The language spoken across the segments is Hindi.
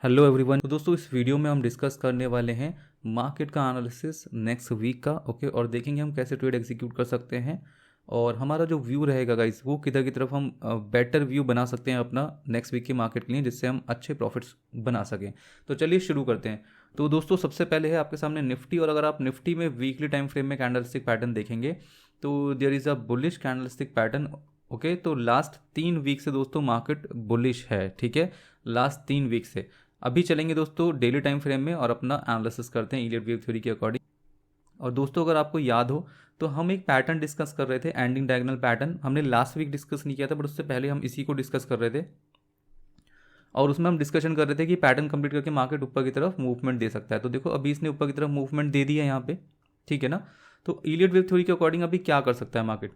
Hello everyone. तो दोस्तों इस वीडियो में हम डिस्कस करने वाले हैं मार्केट का एनालिसिस नेक्स्ट वीक का। ओके, और देखेंगे हम कैसे ट्रेड एग्जीक्यूट कर सकते हैं और हमारा जो व्यू रहेगा गाइस वो किधर की तरफ हम बेटर व्यू बना सकते हैं अपना नेक्स्ट वीक के मार्केट के लिए, जिससे हम अच्छे प्रॉफिट्स बना सकें। तो चलिए शुरू करते हैं। तो दोस्तों सबसे पहले है आपके सामने निफ्टी, और अगर आप निफ्टी में वीकली टाइम फ्रेम में कैंडलस्टिक पैटर्न देखेंगे तो there is a bullish candlestick pattern. Okay, तो लास्ट 3 वीक से दोस्तों मार्केट बुलिश है। ठीक है, लास्ट 3 वीक से। अभी चलेंगे दोस्तों डेली टाइम फ्रेम में और अपना एनालिसिस करते हैं इलियट वेव थ्योरी के अकॉर्डिंग। और दोस्तों अगर आपको याद हो तो हम एक पैटर्न डिस्कस कर रहे थे, एंडिंग डायगोनल पैटर्न। हमने लास्ट वीक डिस्कस नहीं किया था, बट उससे पहले हम इसी को डिस्कस कर रहे थे और उसमें हम डिस्कशन कर रहे थे कि पैटर्न कंप्लीट करके मार्केट ऊपर की तरफ मूवमेंट दे सकता है। तो देखो अभी इसने ऊपर की तरफ मूवमेंट दे दिया है यहाँ पे, ठीक है ना। तो इलियट वेव थ्योरी के अकॉर्डिंग अभी क्या कर सकता है मार्केट,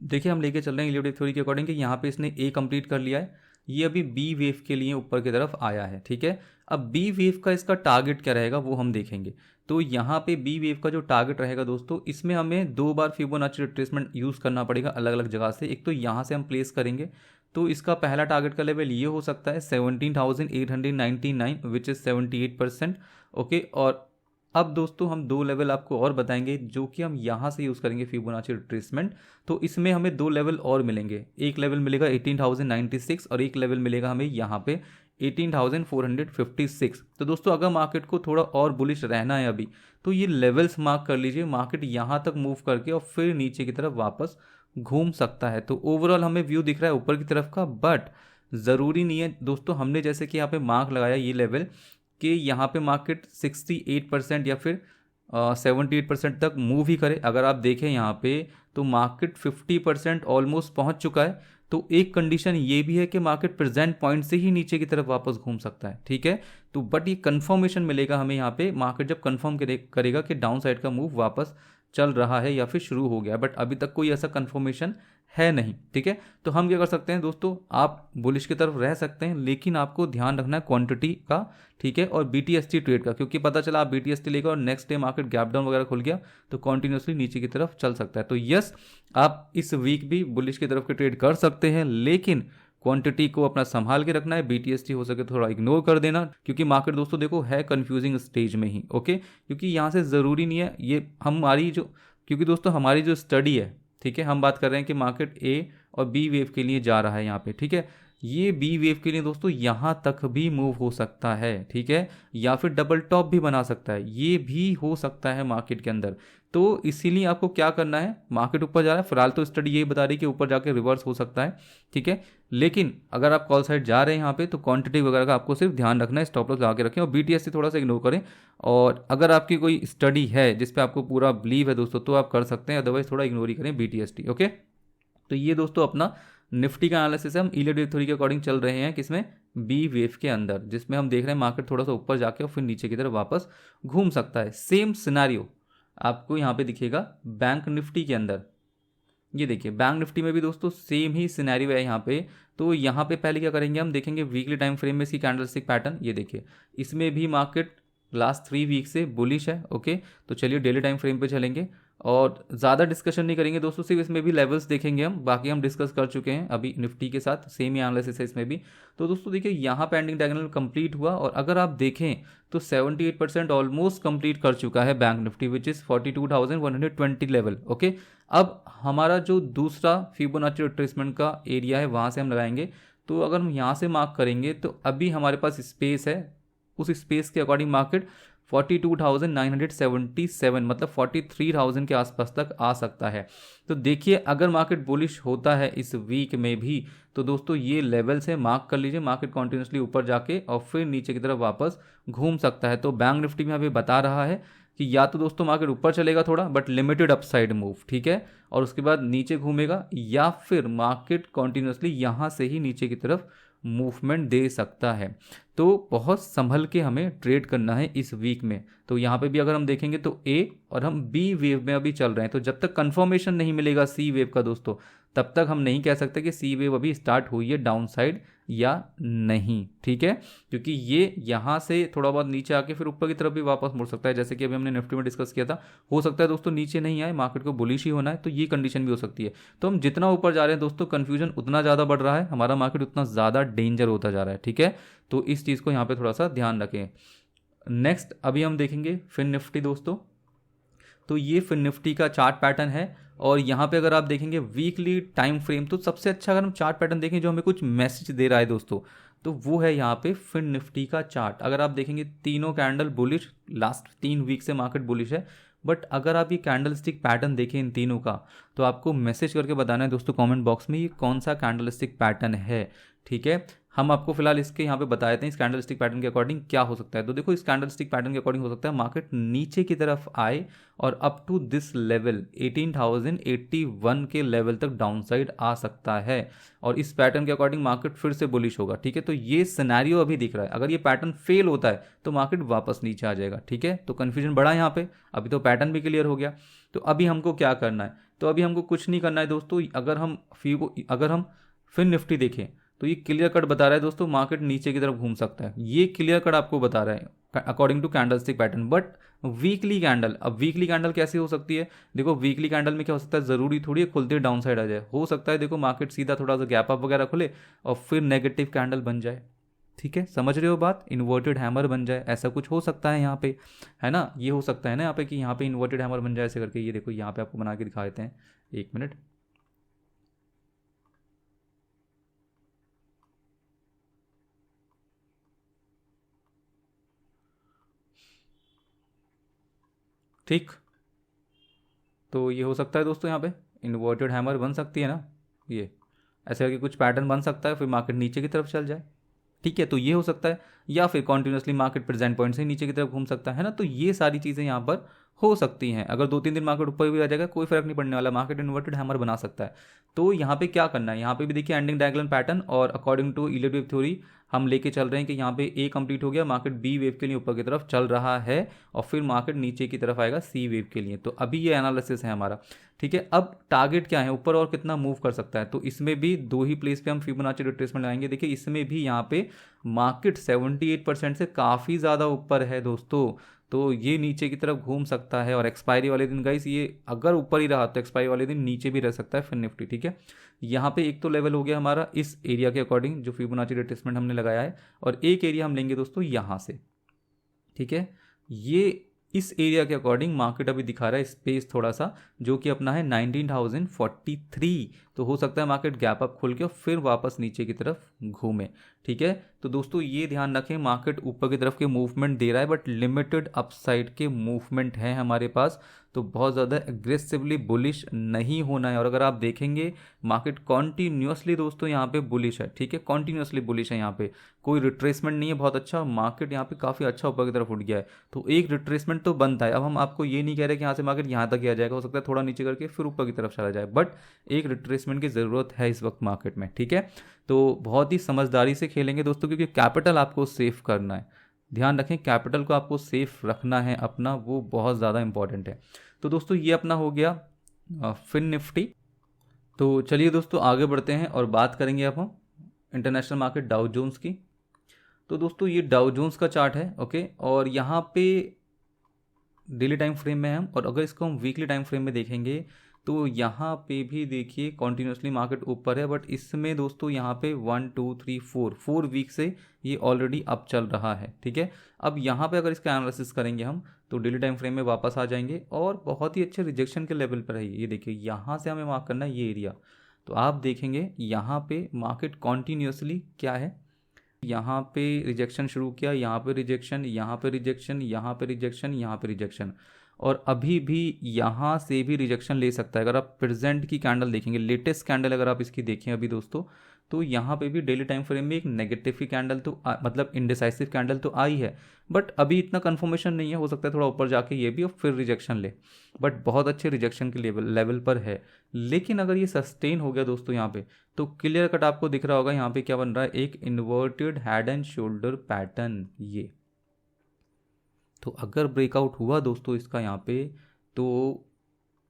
देखिए हम लेके चल रहे हैं इलियट वेव थ्योरी के अकॉर्डिंग कि यहाँ पे इसने ए कंप्लीट कर लिया है, ये अभी बी वेव के लिए ऊपर की तरफ आया है। ठीक है, अब बी वेव का इसका टारगेट क्या रहेगा वो हम देखेंगे। तो यहाँ पे बी वेव का जो टारगेट रहेगा दोस्तों, इसमें हमें 2 बार फिबोनाची रिट्रेसमेंट यूज़ करना पड़ेगा अलग अलग जगह से। एक तो यहाँ से हम प्लेस करेंगे, तो इसका पहला टारगेट का लेवल ये हो सकता है 17,899 विच इज़ 78%। ओके, और अब दोस्तों हम 2 लेवल आपको और बताएंगे जो कि हम यहाँ से यूज़ करेंगे फिबोनाची रिट्रेसमेंट। तो इसमें हमें 2 लेवल और मिलेंगे, एक लेवल मिलेगा 18,096 और एक लेवल मिलेगा हमें यहाँ पे 18,456। तो दोस्तों अगर मार्केट को थोड़ा और बुलिश रहना है अभी, तो ये लेवल्स मार्क कर लीजिए। मार्केट यहाँ तक मूव करके और फिर नीचे की तरफ वापस घूम सकता है। तो ओवरऑल हमें व्यू दिख रहा है ऊपर की तरफ का, बट ज़रूरी नहीं है दोस्तों। हमने जैसे कि यहाँ पे मार्क लगाया ये लेवल कि यहाँ पे मार्केट 68% या फिर 78% तक मूव ही करे। अगर आप देखें यहाँ पे तो मार्केट 50% ऑलमोस्ट पहुँच चुका है। तो एक कंडीशन ये भी है कि मार्केट प्रेजेंट पॉइंट से ही नीचे की तरफ वापस घूम सकता है। ठीक है, तो बट ये कंफर्मेशन मिलेगा हमें यहाँ पे, मार्केट जब कंफर्म करेगा कि डाउन साइड का मूव वापस चल रहा है या फिर शुरू हो गया, बट अभी तक कोई ऐसा कंफर्मेशन है नहीं। ठीक है, तो हम क्या कर सकते हैं दोस्तों, आप बुलिश की तरफ रह सकते हैं, लेकिन आपको ध्यान रखना है क्वांटिटी का। ठीक है, और बीटीएसटी ट्रेड का, क्योंकि पता चला आप बीटीएसटी लेकर और next day market gap down वगैरह खुल गया तो कॉन्टिन्यूसली नीचे की तरफ चल सकता है। तो यस, आप इस वीक भी बुलिश की तरफ के ट्रेड कर सकते हैं, लेकिन क्वांटिटी को अपना संभाल के रखना है। बीटीएसटी हो सके थोड़ा इग्नोर कर देना, क्योंकि मार्केट दोस्तों देखो है कंफ्यूजिंग स्टेज में ही। ओके, क्योंकि यहाँ से ज़रूरी नहीं है ये हमारी जो, क्योंकि दोस्तों हमारी जो स्टडी है, ठीक है, हम बात कर रहे हैं कि मार्केट ए और बी वेव के लिए जा रहा है यहाँ पे। ठीक है, ये बी वेव के लिए दोस्तों यहाँ तक भी मूव हो सकता है। ठीक है, या फिर डबल टॉप भी बना सकता है, ये भी हो सकता है मार्केट के अंदर। तो इसीलिए आपको क्या करना है, मार्केट ऊपर जा रहा है, फिलहाल तो स्टडी यही बता रही है कि ऊपर जाके रिवर्स हो सकता है। ठीक है, लेकिन अगर आप कॉल साइड जा रहे हैं यहाँ पे तो क्वांटिटी वगैरह का आपको सिर्फ ध्यान रखना है, स्टॉप लॉस लगा के रखें और बीटीएससी थोड़ा सा इग्नोर करें। और अगर आपकी कोई स्टडी है जिस पे आपको पूरा बिलीव है दोस्तों, तो आप कर सकते हैं, अदरवाइज थोड़ा इग्नोर ही करें बीटीएसटी। ओके, तो ये दोस्तों अपना निफ्टी का एनालिसिस है। हम इलियट वेव थ्योरी के अकॉर्डिंग चल रहे हैं किसमें, बी वेव के अंदर, जिसमें हम देख रहे हैं मार्केट थोड़ा सा ऊपर जाके और फिर नीचे की तरफ वापस घूम सकता है। सेम सिनेरियो आपको यहाँ पे दिखेगा बैंक निफ्टी के अंदर। ये देखिए बैंक निफ्टी में भी दोस्तों सेम ही सिनेरियो है यहाँ पे। तो यहाँ पे पहले क्या करेंगे, हम देखेंगे वीकली टाइम फ्रेम में इसकी कैंडलस्टिक पैटर्न। ये देखिए इसमें भी मार्केट लास्ट 3 वीक से बुलिश है। ओके, तो चलिए डेली टाइम फ्रेम पे चलेंगे और ज़्यादा डिस्कशन नहीं करेंगे दोस्तों, सिर्फ इसमें भी लेवल्स देखेंगे हम, बाकी हम डिस्कस कर चुके हैं अभी निफ्टी के साथ, सेम ही एनालिसिस है इसमें भी। तो दोस्तों देखिए यहाँ पे एंडिंग डायगोनल कंप्लीट हुआ और अगर आप देखें तो 78% ऑलमोस्ट कंप्लीट कर चुका है bank Nifty, which is 42,120 level. Okay, अब हमारा जो दूसरा फिबोनाची रिट्रेसमेंट का एरिया है वहाँ से हम लगाएंगे। तो अगर हम यहाँ से मार्क करेंगे तो अभी हमारे पास स्पेस है, उस स्पेस के अकॉर्डिंग मार्केट 42,977 मतलब 43,000 के आसपास तक आ सकता है। तो देखिए अगर मार्केट बुलिश होता है इस वीक में भी, तो दोस्तों ये लेवल से मार्क कर लीजिए, मार्केट कॉन्टिन्यूसली ऊपर जाके और फिर नीचे की तरफ वापस घूम सकता है। तो बैंक निफ्टी में अभी बता रहा है कि या तो दोस्तों मार्केट ऊपर चलेगा थोड़ा बट लिमिटेड अपसाइड मूव, ठीक है, और उसके बाद नीचे घूमेगा, या फिर मार्केट कॉन्टिन्यूसली यहाँ से ही नीचे की तरफ मूवमेंट दे सकता है। तो बहुत संभल के हमें ट्रेड करना है इस वीक में। तो यहाँ पे भी अगर हम देखेंगे तो ए और हम बी वेव में अभी चल रहे हैं, तो जब तक कंफर्मेशन नहीं मिलेगा सी वेव का दोस्तों, तब तक हम नहीं कह सकते कि सी वेव अभी स्टार्ट हुई है डाउन साइड या नहीं, ठीक है, क्योंकि ये यहाँ से थोड़ा बहुत नीचे आके फिर ऊपर की तरफ भी वापस मुड़ सकता है, जैसे कि अभी हमने निफ्टी में डिस्कस किया था। हो सकता है दोस्तों नीचे नहीं आए, मार्केट को बुलिश ही होना है, तो ये कंडीशन भी हो सकती है। तो हम जितना ऊपर जा रहे हैं दोस्तों, कंफ्यूजन उतना ज़्यादा बढ़ रहा है, हमारा मार्केट उतना ज़्यादा डेंजर होता जा रहा है, ठीक है। तो इस चीज़ को यहाँ पे थोड़ा सा ध्यान रखें। नेक्स्ट अभी हम देखेंगे फिन निफ्टी दोस्तों। तो ये फिन निफ्टी का चार्ट पैटर्न है, और यहाँ पे अगर आप देखेंगे वीकली टाइम फ्रेम, तो सबसे अच्छा अगर हम चार्ट पैटर्न देखें जो हमें कुछ मैसेज दे रहा है दोस्तों, तो वो है यहाँ पे फिन निफ्टी का चार्ट। अगर आप देखेंगे तीनों कैंडल बुलिश, लास्ट 3 वीक से मार्केट बुलिश है, बट अगर आप ये कैंडल स्टिक पैटर्न देखें इन तीनों का, तो आपको मैसेज करके बताना है दोस्तों कमेंट बॉक्स में ये कौन सा कैंडल स्टिक पैटर्न है, ठीक है। हम आपको फिलहाल इसके यहाँ पे बता देते हैं इस कैंडल स्टिक पैटर्न के अकॉर्डिंग क्या हो सकता है। तो देखो, इस कैंडल स्टिक पैटर्न के अकॉर्डिंग हो सकता है मार्केट नीचे की तरफ आए और अप टू दिस लेवल 18,081 के लेवल तक डाउन साइड आ सकता है, और इस पैटर्न के अकॉर्डिंग मार्केट फिर से बुलिश होगा, ठीक है। तो ये सिनेरियो अभी दिख रहा है, अगर ये पैटर्न फेल होता है तो मार्केट वापस नीचे आ जाएगा, ठीक है। तो कंफ्यूजन बढ़ा यहाँ पे, अभी तो पैटर्न भी क्लियर हो गया। तो अभी हमको क्या करना है, तो अभी हमको कुछ नहीं करना है दोस्तों। अगर हम फिन निफ्टी देखें, तो ये क्लियर कट बता रहा है दोस्तों मार्केट नीचे की तरफ घूम सकता है, ये क्लियर कट आपको बता रहा है according to candlestick pattern. But weekly candle, अब वीकली कैंडल कैसे हो सकती है, देखो वीकली कैंडल में क्या हो सकता है, जरूरी थोड़ी है खुलते डाउन साइड आ जाए, हो सकता है देखो मार्केट सीधा थोड़ा सा गैप अप वगैरह खुले और फिर नेगेटिव कैंडल बन जाए, ठीक है, समझ रहे हो बात, इन्वर्टेड हैमर बन जाए, ऐसा कुछ हो सकता है यहाँ पे, है ना। ये हो सकता है ना यहाँ पे कि यहाँ पे इन्वर्टेड हैमर बन जाए ऐसे करके। ये देखो यहाँ पे आपको बना के दिखा देते हैं, 1 मिनट। ठीक, तो ये हो सकता है दोस्तों, यहाँ पे इन्वर्टेड हैमर बन सकती है ना, ये ऐसे करके कुछ पैटर्न बन सकता है, फिर मार्केट नीचे की तरफ चल जाए, ठीक है। तो ये हो सकता है, या फिर कॉन्टिन्यूसली मार्केट प्रेजेंट पॉइंट से नीचे की तरफ घूम सकता है ना। तो ये सारी चीज़ें यहाँ पर हो सकती हैं। अगर 2-3 दिन मार्केट ऊपर भी आ जाएगा कोई फर्क नहीं पड़ने वाला, मार्केट इन्वर्टेड हैमर बना सकता है। तो यहाँ पे क्या करना है, यहाँ पे भी देखिए एंडिंग डायगोनल पैटर्न, और according to Elliott wave theory हम लेके चल रहे हैं कि यहाँ पे ए कंप्लीट हो गया, मार्केट बी वेव के लिए ऊपर की तरफ चल रहा है, और फिर मार्केट नीचे की तरफ आएगा सी वेव के लिए। तो अभी ये एनालिसिस है हमारा, ठीक है। अब टारगेट क्या है, ऊपर और कितना मूव कर सकता है, तो इसमें भी 2 ही प्लेस पे हम फिबोनाची रिट्रेसमेंट लगाएंगे। देखिए इसमें भी यहाँ पे मार्केट 78% से काफ़ी ज़्यादा ऊपर है दोस्तों, तो ये नीचे की तरफ घूम सकता है, और एक्सपायरी वाले दिन गाइस ये अगर ऊपर ही रहा तो एक्सपायरी वाले दिन नीचे भी रह सकता है फिर निफ्टी, ठीक है। यहाँ पे एक तो लेवल हो गया हमारा इस एरिया के अकॉर्डिंग जो फिबोनाची रिट्रेसमेंट हमने लगाया है, और एक एरिया हम लेंगे दोस्तों यहाँ से, ठीक है। ये इस एरिया के अकॉर्डिंग मार्केट अभी दिखा रहा है स्पेस थोड़ा सा, जो कि अपना है 19,043। तो हो सकता है मार्केट गैप अप खुल के और फिर वापस नीचे की तरफ घूमे, ठीक है। तो दोस्तों ये ध्यान रखें, मार्केट ऊपर की तरफ के मूवमेंट दे रहा है, बट लिमिटेड अपसाइड के मूवमेंट है हमारे पास, तो बहुत ज़्यादा एग्रेसिवली बुलिश नहीं होना है। और अगर आप देखेंगे मार्केट कॉन्टीन्यूसली दोस्तों यहाँ पे बुलिश है, ठीक है, कॉन्टीन्यूसली बुलिश है, यहाँ पे कोई रिट्रेसमेंट नहीं है बहुत अच्छा, मार्केट यहाँ पे काफ़ी अच्छा ऊपर की तरफ उठ गया है, तो एक रिट्रेसमेंट तो बनता है। अब हम आपको ये नहीं कह रहे कि यहाँ से मार्केट यहाँ तक ही आ जाएगा, हो सकता है थोड़ा नीचे करके फिर ऊपर की तरफ चला जाए, बट एक रिट्रेसमेंट की ज़रूरत है इस वक्त मार्केट में, ठीक है। तो बहुत ही समझदारी से खेलेंगे दोस्तों, क्योंकि कैपिटल आपको सेफ करना है, ध्यान रखें कैपिटल को आपको सेफ रखना है अपना, वो बहुत ज़्यादा इंपॉर्टेंट है। तो दोस्तों ये अपना हो गया फिन निफ्टी। तो चलिए दोस्तों आगे बढ़ते हैं और बात करेंगे अब हम इंटरनेशनल मार्केट डाउ जोन्स की। तो दोस्तों ये डाउ जोन्स का चार्ट है, ओके, और यहाँ पे डेली टाइम फ्रेम में है हम, और अगर इसको हम वीकली टाइम फ्रेम में देखेंगे तो यहाँ पे भी देखिए कॉन्टिन्यूसली मार्केट ऊपर है, बट इसमें दोस्तों यहाँ पे 1 2 3 4 वीक से ये ऑलरेडी अप चल रहा है, ठीक है। अब यहाँ पे अगर इसका एनालिसिस करेंगे हम तो डेली टाइम फ्रेम में वापस आ जाएंगे, और बहुत ही अच्छे रिजेक्शन के लेवल पर है ये देखिए, यहाँ से हमें मार्क करना है ये एरिया। तो आप देखेंगे यहाँ पे मार्केट कॉन्टिन्यूसली क्या है, यहाँ पे रिजेक्शन शुरू किया, यहाँ पे रिजेक्शन, यहाँ पे रिजेक्शन, यहाँ पे रिजेक्शन, यहाँ पे रिजेक्शन, और अभी भी यहाँ से भी रिजेक्शन ले सकता है। अगर आप प्रेजेंट की कैंडल देखेंगे, लेटेस्ट कैंडल अगर आप इसकी देखें अभी दोस्तों, तो यहाँ पे भी डेली टाइम फ्रेम में एक नेगेटिव की कैंडल तो मतलब इनडिसाइसिव कैंडल तो आई है, बट अभी इतना कंफर्मेशन नहीं है, हो सकता है थोड़ा ऊपर जाके ये भी और फिर रिजेक्शन ले, बट बहुत अच्छे रिजेक्शन के लेवल पर है। लेकिन अगर ये सस्टेन हो गया दोस्तों यहाँ पे, तो क्लियर कट आपको दिख रहा होगा यहाँ पे क्या बन रहा है, एक inverted head and shoulder pattern ये। तो अगर ब्रेकआउट हुआ दोस्तों इसका यहाँ पे, तो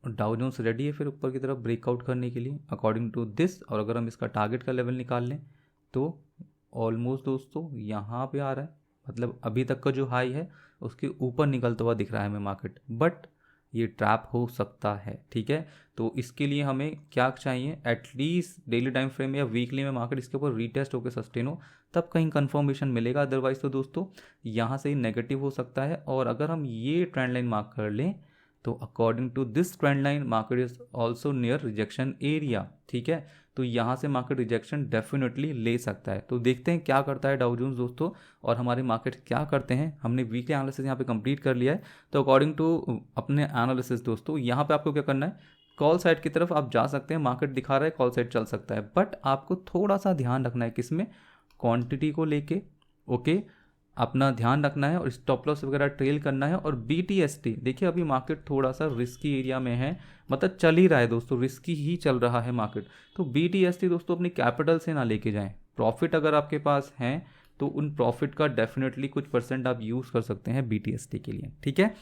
डाउ जोन्स रेडी है फिर ऊपर की तरफ ब्रेकआउट करने के लिए अकॉर्डिंग टू दिस। और अगर हम इसका टारगेट का लेवल निकाल लें तो ऑलमोस्ट दोस्तों यहाँ पे आ रहा है, मतलब अभी तक का जो हाई है उसके ऊपर निकलता हुआ दिख रहा है हमें मार्केट, बट ये ट्रैप हो सकता है। ठीक है, तो इसके लिए हमें क्या चाहिए, एटलीस्ट डेली टाइम फ्रेम या वीकली में मार्केट इसके ऊपर रीटेस्ट होकर सस्टेन हो, तब कहीं कंफर्मेशन मिलेगा। अदरवाइज तो दोस्तों यहाँ से ही नेगेटिव हो सकता है। और अगर हम ये ट्रेंड लाइन मार्क कर लें तो according to this trend line market is also near rejection area. ठीक है, तो यहाँ से मार्केट रिजेक्शन डेफिनेटली ले सकता है। तो देखते हैं क्या करता है डाउ जोन्स दोस्तों, और हमारे मार्केट क्या करते हैं। हमने वीकली एनालिसिस यहाँ पे कंप्लीट कर लिया है। तो अकॉर्डिंग टू अपने एनालिसिस दोस्तों यहाँ पे आपको क्या करना है, कॉल साइड की तरफ आप जा सकते हैं। मार्केट दिखा रहा है कॉल साइड चल सकता है, बट आपको थोड़ा सा ध्यान रखना है किसमें, क्वांटिटी को लेके। ओके, अपना ध्यान रखना है और स्टॉप लॉस वगैरह ट्रेल करना है। और BTST देखिए अभी मार्केट थोड़ा सा रिस्की एरिया में है, मतलब चल ही रहा है दोस्तों, रिस्की ही चल रहा है मार्केट। तो BTST दोस्तों अपनी कैपिटल से ना लेके जाएं। प्रॉफिट अगर आपके पास हैं तो उन प्रॉफिट का डेफिनेटली कुछ % आप यूज़ कर सकते हैं BTST के लिए। ठीक है,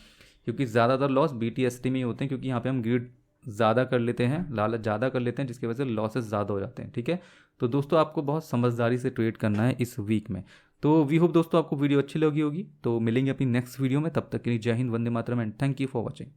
क्योंकि ज़्यादातर लॉस BTST में ही होते हैं, क्योंकि यहाँ पे हम ग्रीड ज़्यादा कर लेते हैं, लालच ज़्यादा कर लेते हैं, जिसकी वजह से लॉसेस ज़्यादा हो जाते हैं। ठीक है, तो दोस्तों आपको बहुत समझदारी से ट्रेड करना है इस वीक में। तो वी होप दोस्तों आपको वीडियो अच्छी लगी होगी। तो मिलेंगे अपनी नेक्स्ट वीडियो में, तब तक के लिए जय हिंद, वंदे मातरम and thank you for watching.